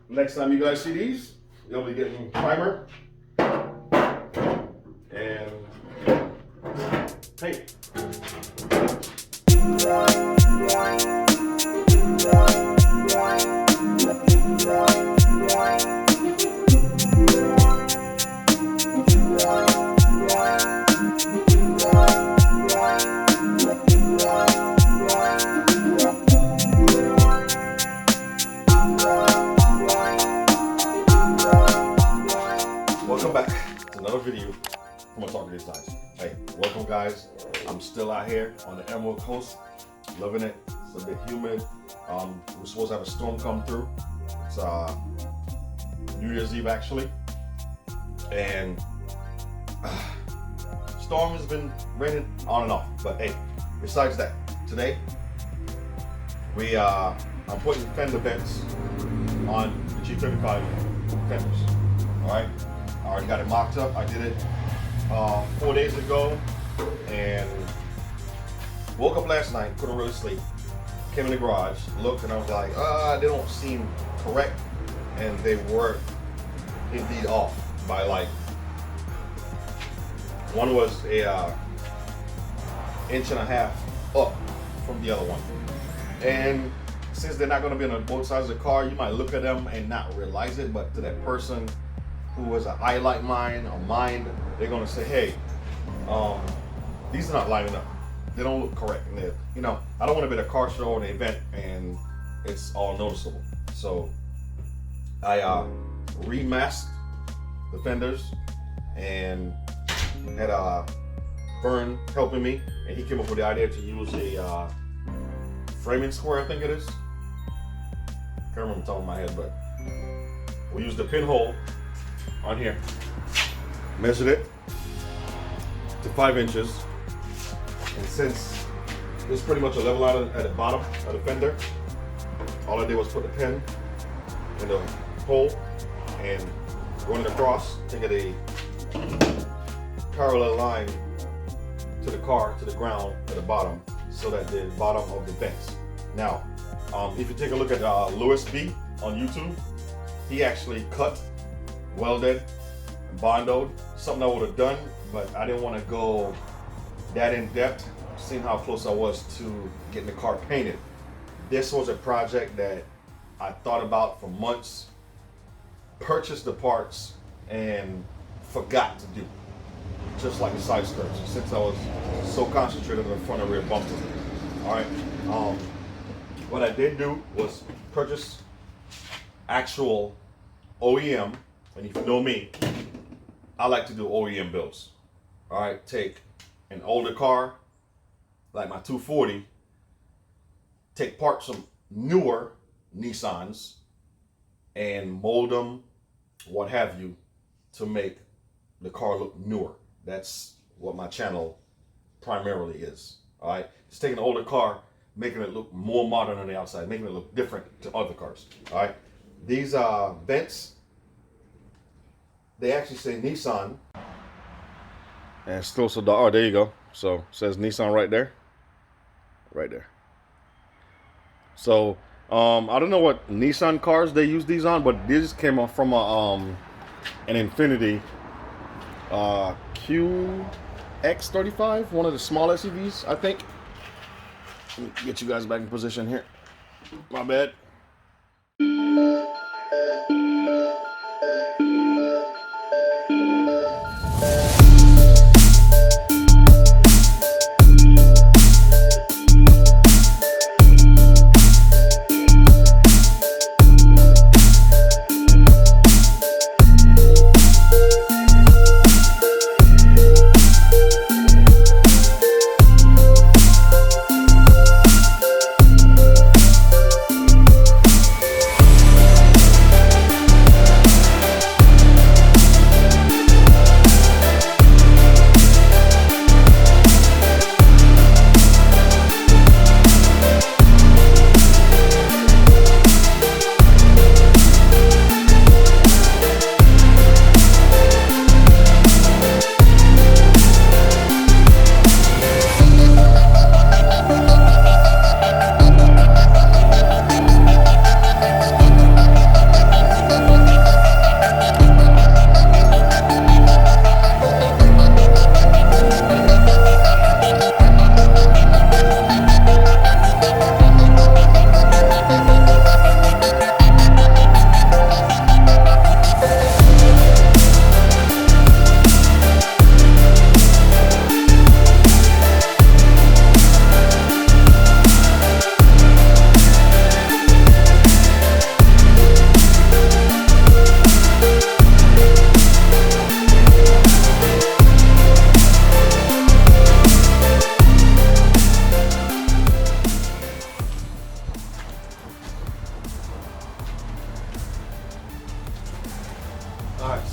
next time you guys see these, you'll be getting primer and paint. Welcome back to another video from a Talk to These Guys. Hey, welcome guys. I'm still out here on the Emerald Coast, loving it. It's a bit humid. We're supposed to have a storm come through. It's New Year's Eve actually, and storm has been raining on and off. But hey, besides that, today I'm putting fender vents on the G35 fenders. All right. I already got it mocked up. I did it 4 days ago and woke up last night, couldn't really sleep. Came in the garage, looked, and I was like, they don't seem correct. And they were indeed off by like, one was a inch and a half up from the other one. And since they're not going to be on both sides of the car, you might look at them and not realize it, but to that person who has an eye like mine or mine, they're gonna say, hey, these are not lining up. They don't look correct. And you know, I don't want to be at a car show or an event and it's all noticeable. So I remasked the fenders and had Vern helping me, and he came up with the idea to use a framing square, I think it is. Can't remember the top of my head, but we used the pinhole on here, measured it to 5 inches, and since it's pretty much a level out at the bottom of the fender, all I did was put the pin in the hole and run it across to get a parallel line to the car, to the ground at the bottom, so that the bottom of the vents. Now, if you take a look at Louis B on YouTube, he actually cut, welded, and bondoed, something I would have done, but I didn't want to go that in depth, seeing how close I was to getting the car painted. This was a project that I thought about for months, purchased the parts, and forgot to do, just like the side skirts, since I was so concentrated on the front and rear bumpers. All right, what I did do was purchase actual OEM. And if you know me, I like to do OEM builds. All right, take an older car, like my 240, take parts from newer Nissans and mold them, what have you, to make the car look newer. That's what my channel primarily is. All right, just taking an older car, making it look more modern on the outside, making it look different to other cars. All right, these vents, they actually say Nissan, and it's still so dark. Oh, there you go. So it says Nissan right there, right there. So I don't know what Nissan cars they use these on, but these came off from an Infiniti QX35, one of the small SUVs, I think. Let me get you guys back in position here. My bad.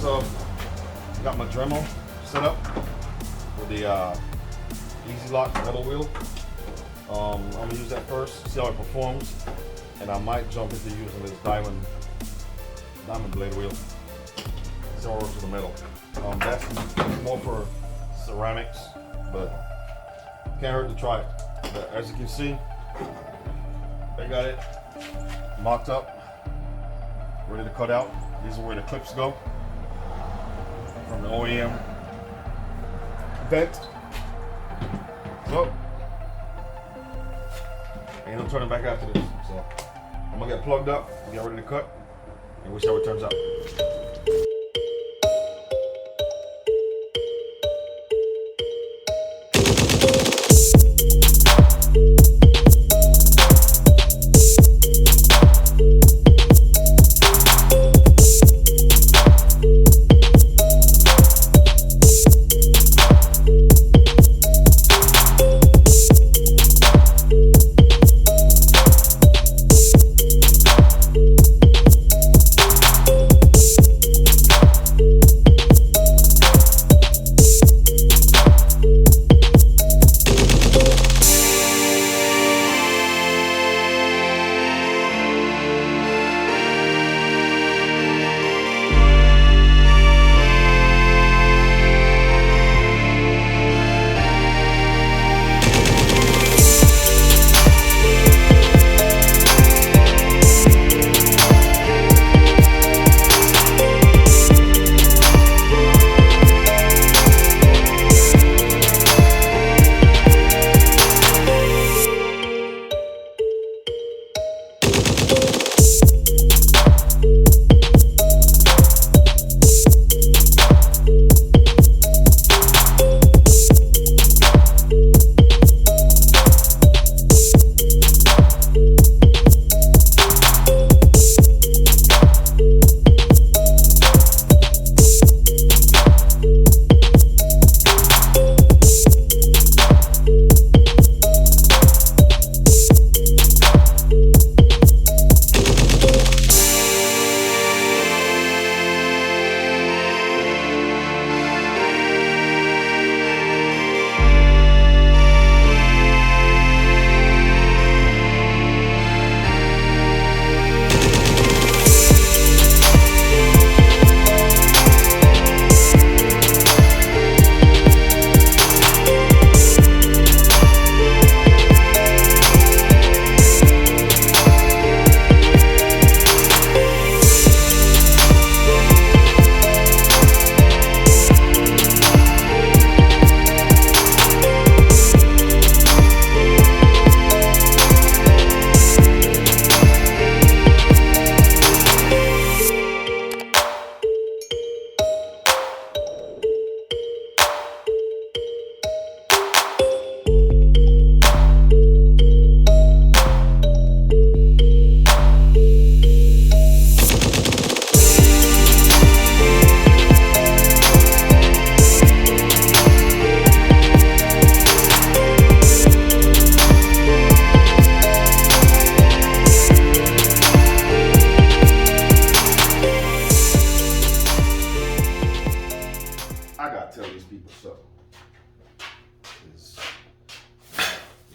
So, got my Dremel set up with the Easy Lock metal wheel. I'm gonna use that first, see how it performs, and I might jump into using this diamond blade wheel. See how it works with the metal. That's more for ceramics, but can't hurt to try it. But as you can see, they got it mocked up, ready to cut out. These are where the clips go from the OEM vent. So, ain't no turning back after this. So, I'm gonna get plugged up, get ready to cut, and we'll see how it turns out.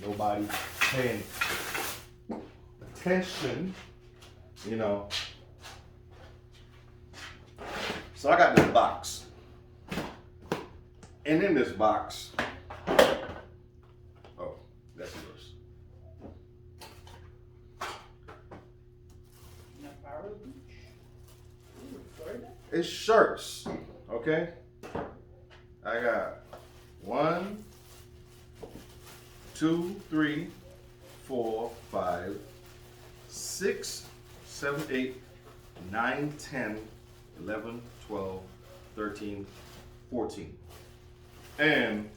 Nobody paying attention, you know. So I got this box. And in this box, oh, that's yours. It's shirts, okay? I got 1, 2, 3, 4, 5, 6, 7, 8, 9, 10, 11, 12, 13, 14. And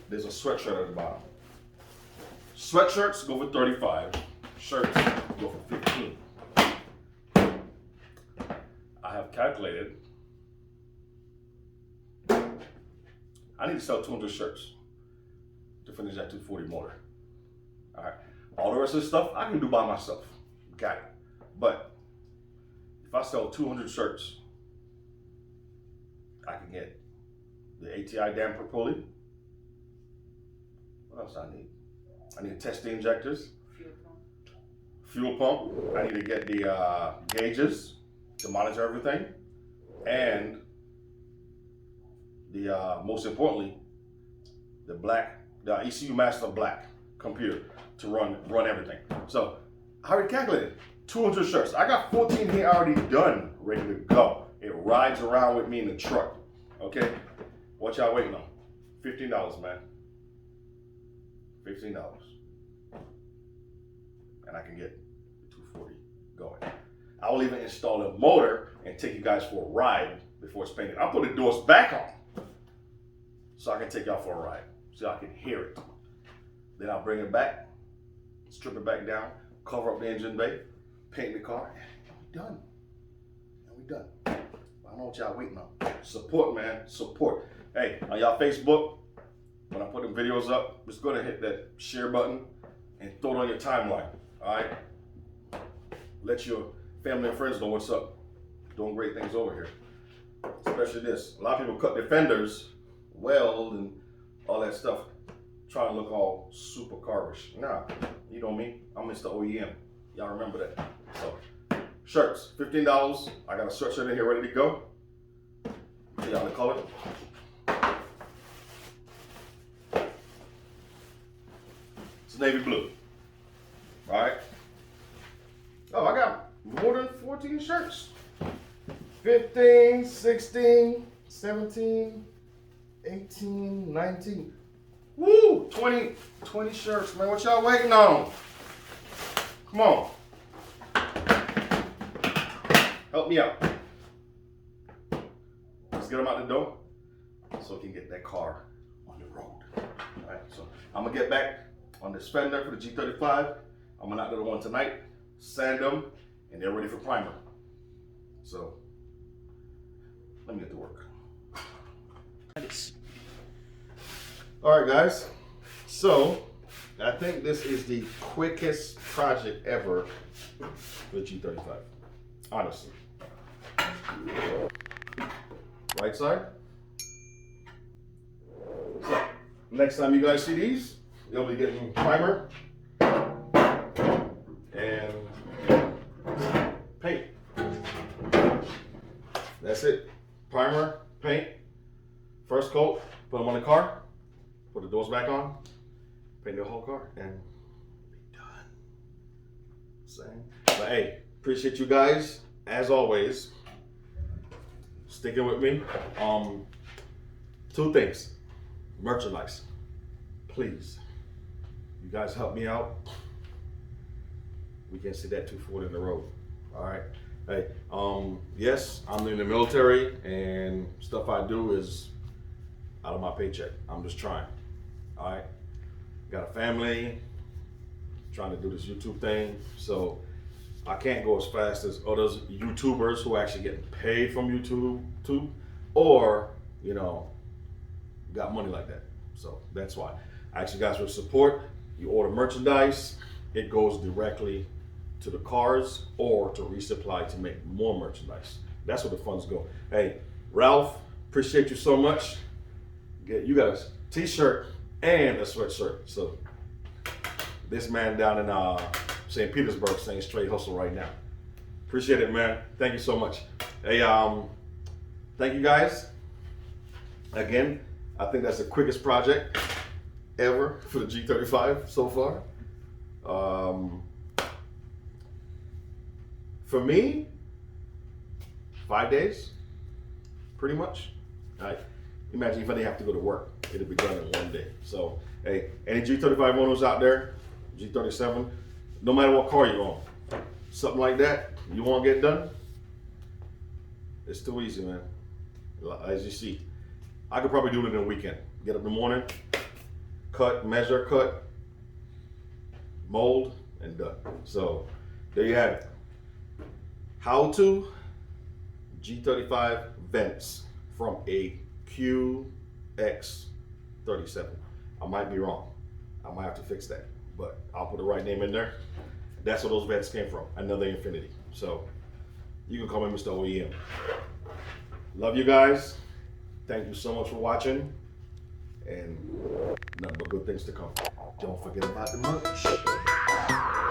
there's a sweatshirt at the bottom. Sweatshirts go for 35, shirts go for 15. I have calculated I need to sell 200 shirts to finish that 240 motor. All right. All the rest of the stuff I can do by myself. Got it. But if I sell 200 shirts I can get the ATI damper pulley. What else I need? I need to test the injectors. Fuel pump. I need to get the gauges to monitor everything. And the most importantly, the ECU Master Black computer to run everything. So I already calculated 200 shirts. I got 14 here already done, ready to go. It rides around with me in the truck. Okay, what y'all waiting on? $15, man. $15, and I can get 240 going. I will even install a motor and take you guys for a ride before it's painted. I'll put the doors back on so I can take y'all for a ride, so y'all can hear it. Then I'll bring it back, strip it back down, cover up the engine bay, paint the car, and we done. And we done. I don't know what y'all waiting on. Support, man, support. Hey, on y'all Facebook, when I put the videos up, just go ahead and hit that share button and throw it on your timeline, all right? Let your family and friends know what's up. Doing great things over here, especially this. A lot of people cut their fenders, weld, and all that stuff, trying to look all super carish. Nah, you know me, I'm Mr. OEM. Y'all remember that. So, shirts, $15. I got a sweatshirt in here ready to go. See y'all the color. It's navy blue. All right. Oh, I got more than 14 shirts. 15, 16, 17, 18, 19. Woo! 20 shirts, man. What y'all waiting on? Come on. Help me out. Let's get them out the door so we can get that car on the road. All right, so I'm gonna get back on this fender for the G35. I'm gonna knock the one tonight, sand them, and they're ready for primer. So let me get to work. All right, guys. So I think this is the quickest project ever for the G35. Honestly. Right side. So next time you guys see these, you'll be getting primer and paint. That's it. Primer, paint, first coat, put them on the car, put the doors back on, paint the whole car, and be done. Same. But hey, appreciate you guys, as always, sticking with me. Two things. Merchandise. Please. You guys help me out. We can see that 240 in the road. All right. Hey, yes, I'm in the military and stuff I do is out of my paycheck. I'm just trying. All right. Got a family, trying to do this YouTube thing. So I can't go as fast as other YouTubers who are actually getting paid from YouTube or, you know, got money like that. So that's why. I ask you guys for support. You order merchandise, it goes directly to the cars or to resupply to make more merchandise. That's where the funds go. Hey, Ralph, appreciate you so much. You got a t-shirt and a sweatshirt. So this man down in St. Petersburg saying straight hustle right now. Appreciate it, man. Thank you so much. Hey, thank you guys. Again, I think that's the quickest project ever for the G35 so far. For me, 5 days, pretty much. All right. Imagine if I didn't have to go to work, it'd be done in 1 day. So, hey, any G35 owners out there, G37, no matter what car you're on, something like that, you want to get done, it's too easy, man. As you see, I could probably do it in a weekend. Get up in the morning, cut, measure, cut, mold, and done. So, there you have it. How to G35 vents from a QX37. I might be wrong. I might have to fix that, but I'll put the right name in there. That's where those vents came from, another Infiniti. So you can call me Mr. OEM. Love you guys. Thank you so much for watching, and nothing but good things to come. Don't forget about the merch.